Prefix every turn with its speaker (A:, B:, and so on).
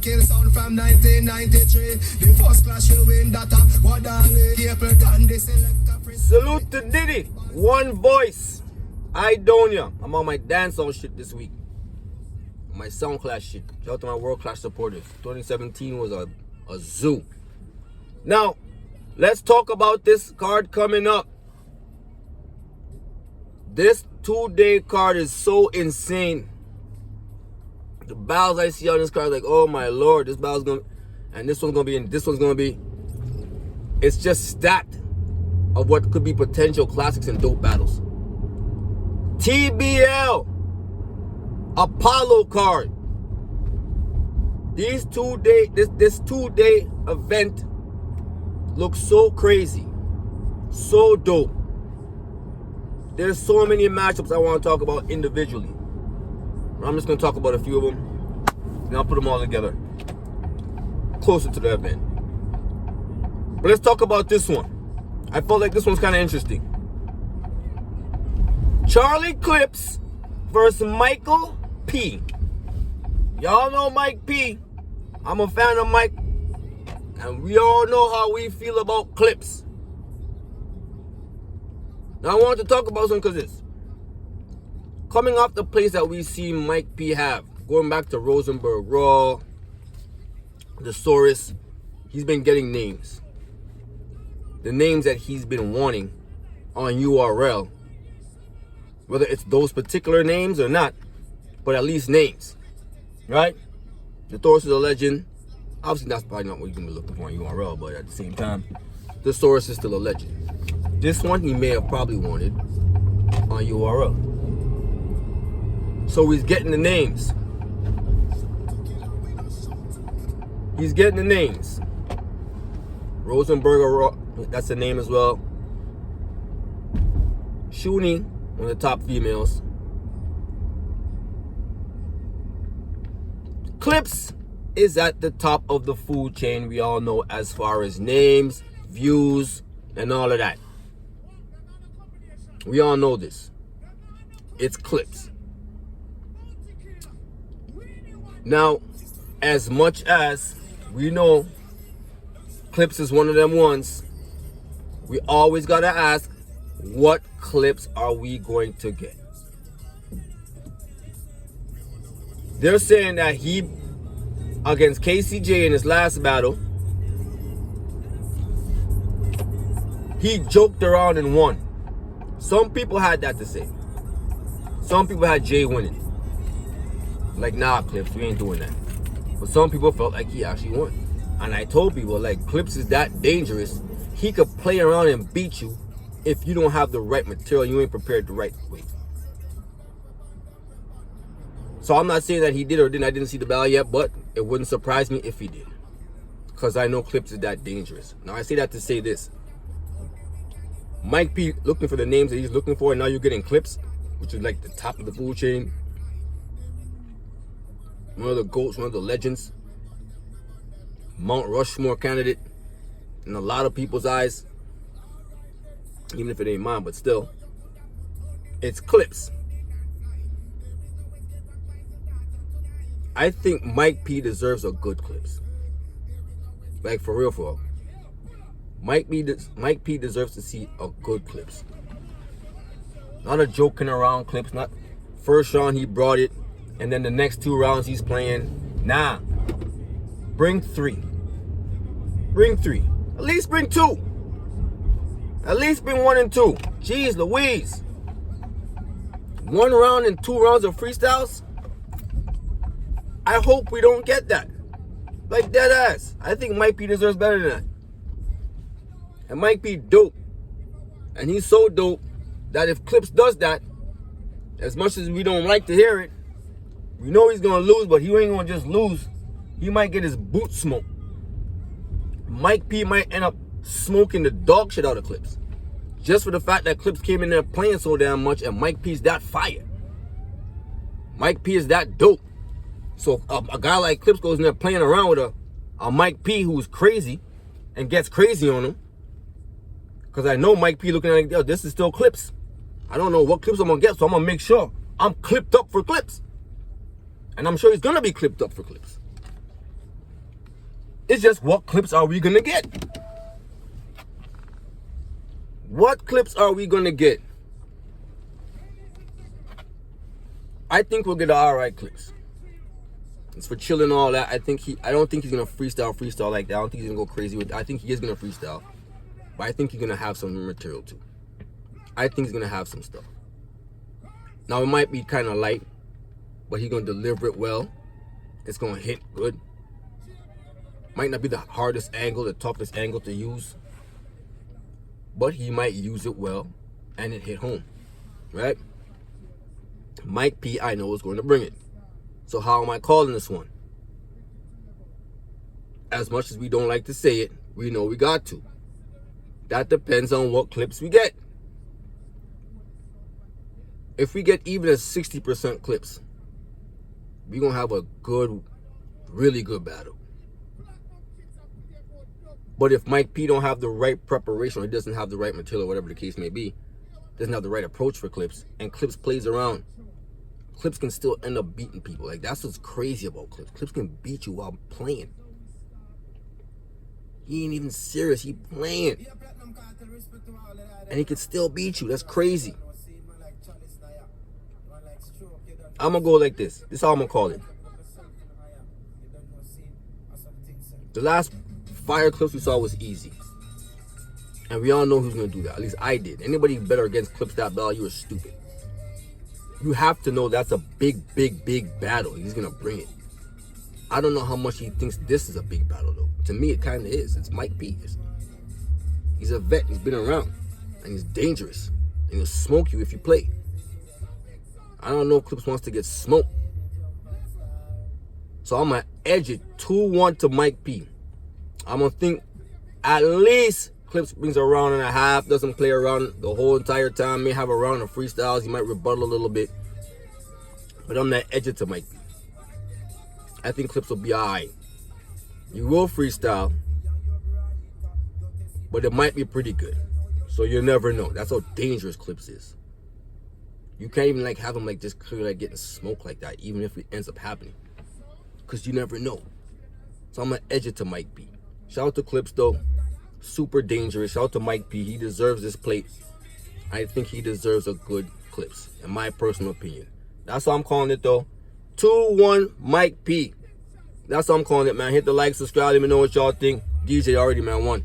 A: kill sound from 1993. The first clash you win that what
B: Salute to Diddy, One Voice, Idonia. I'm on my dancehall shit this week. My sound clash shit. Shout out to my world class supporters. 2017 was a zoo. Now, let's talk about this card coming up. This 2-day card is so insane. The battles I see on this card, like, oh my lord, this battle's gonna, and this one's gonna be, and this one's gonna be. It's just stacked of what could be potential classics and dope battles. TBL, Apollo card. This 2-day event looks so crazy, so dope. There's so many matchups I want to talk about individually. I'm just going to talk about a few of them, and I'll put them all together closer to the event. But let's talk about this one. I felt like this one's kind of interesting. Charlie Clips versus Michael P. Y'all know Mike P. I'm a fan of Mike, and we all know how we feel about Clips. Now I want to talk about something because it's coming off the place that we see Mike P have, going back to Rosenberg Raw, the Saurus, he's been getting names. The names that he's been wanting on URL. Whether it's those particular names or not, but at least names. Right? The Saurus is a legend. Obviously that's probably not what you're going to be looking for on URL, but at the same time, the Saurus is still a legend. This one he may have probably wanted on URL. So he's getting the names. He's getting the names. Rosenberger, that's the name as well. Shuni, one of the top females. Clips is at the top of the food chain, we all know, as far as names, views, and all of that. We all know this. It's Clips. Now, as much as we know Clips is one of them ones, we always gotta ask, what Clips are we going to get? They're saying that he, against KCJ in his last battle, he joked around and won. Some people had that to say. Some people had Jay winning. Like, nah, Clips, we ain't doing that. But some people felt like he actually won. And I told people, like, Clips is that dangerous. He could play around and beat you if you don't have the right material, you ain't prepared the right way. So I'm not saying that he did or didn't. I didn't see the battle yet, but it wouldn't surprise me if he did. Because I know Clips is that dangerous. Now, I say that to say this. Mike P looking for the names that he's looking for, and now you're getting Clips, which is like the top of the food chain. One of the GOATs, one of the legends. Mount Rushmore candidate in a lot of people's eyes. Even if it ain't mine, but still. It's Clips. I think Mike P deserves a good Clips. Like, for real, for real. Mike P deserves to see a good Clips. Not a joking around Clips. Not first round he brought it, and then the next 2 rounds he's playing. Nah. Bring 3. Bring 3. At least bring 2. At least bring 1 and 2. Jeez Louise. 1 round and 2 rounds of freestyles? I hope we don't get that. Like, dead ass. I think Mike P deserves better than that. And Mike P dope. And he's so dope that if Clips does that, as much as we don't like to hear it, we know he's going to lose, but he ain't going to just lose. He might get his boot smoked. Mike P might end up smoking the dog shit out of Clips. Just for the fact that Clips came in there playing so damn much, and Mike P's that fire. Mike P is that dope. So a guy like Clips goes in there playing around with a Mike P who's crazy and gets crazy on him. Because I know Mike P looking at it, yo, this is still Clips. I don't know what Clips I'm going to get, so I'm going to make sure I'm clipped up for Clips. And I'm sure he's going to be clipped up for Clips. It's just, what clips are we gonna get? What clips are we gonna get? I think we'll get the alright clips. It's for chilling and all that. I don't think he's gonna freestyle like that. I don't think he's gonna go crazy with it. I think he is gonna freestyle. But I think he's gonna have some material too. I think he's gonna have some stuff. Now it might be kind of light, but he's gonna deliver it well. It's gonna hit good. Might not be the hardest angle, the toughest angle to use, but he might use it well and it hit home, right? Mike P, I know, is going to bring it. So how am I calling this one? As much as we don't like to say it, we know we got to. That depends on what clips we get. If we get even a 60% clips, we're going to have a good, really good battle. But if Mike P don't have the right preparation, or he doesn't have the right material, whatever the case may be, doesn't have the right approach for clips, and clips plays around, clips can still end up beating people. Like, that's what's crazy about clips. Clips can beat you while playing. He ain't even serious. He playing. And he can still beat you. That's crazy. I'm going to go like this. This is how I'm going to call it. The last fire clips we saw was easy. And we all know who's going to do that. At least I did. Anybody better against clips that battle, you are stupid. You have to know that's a big, big, big battle. He's going to bring it. I don't know how much he thinks this is a big battle, though. To me, it kind of is. It's Mike P. He's a vet. He's been around. And he's dangerous. And he'll smoke you if you play. I don't know if Clips wants to get smoked. So I'm going to edge it 2-1 to Mike P. I'm going to think at least Clips brings a round and a half. Doesn't play around the whole entire time. May have a round of freestyles. He might rebuttal a little bit. But I'm going to edge it to Mike P. I think Clips will be all right. You will freestyle, but it might be pretty good. So you never know. That's how dangerous Clips is. You can't even like have him like just clear like getting smoked like that, even if it ends up happening. Because you never know. So I'm going to edge it to Mike P. Shout out to Clips though. Super dangerous. Shout out to Mike P. He deserves this plate. I think he deserves a good Clips, in my personal opinion. That's how I'm calling it though. 2-1 Mike P. That's how I'm calling it, man. Hit the like, subscribe, let me know what y'all think. DJ already, man, won.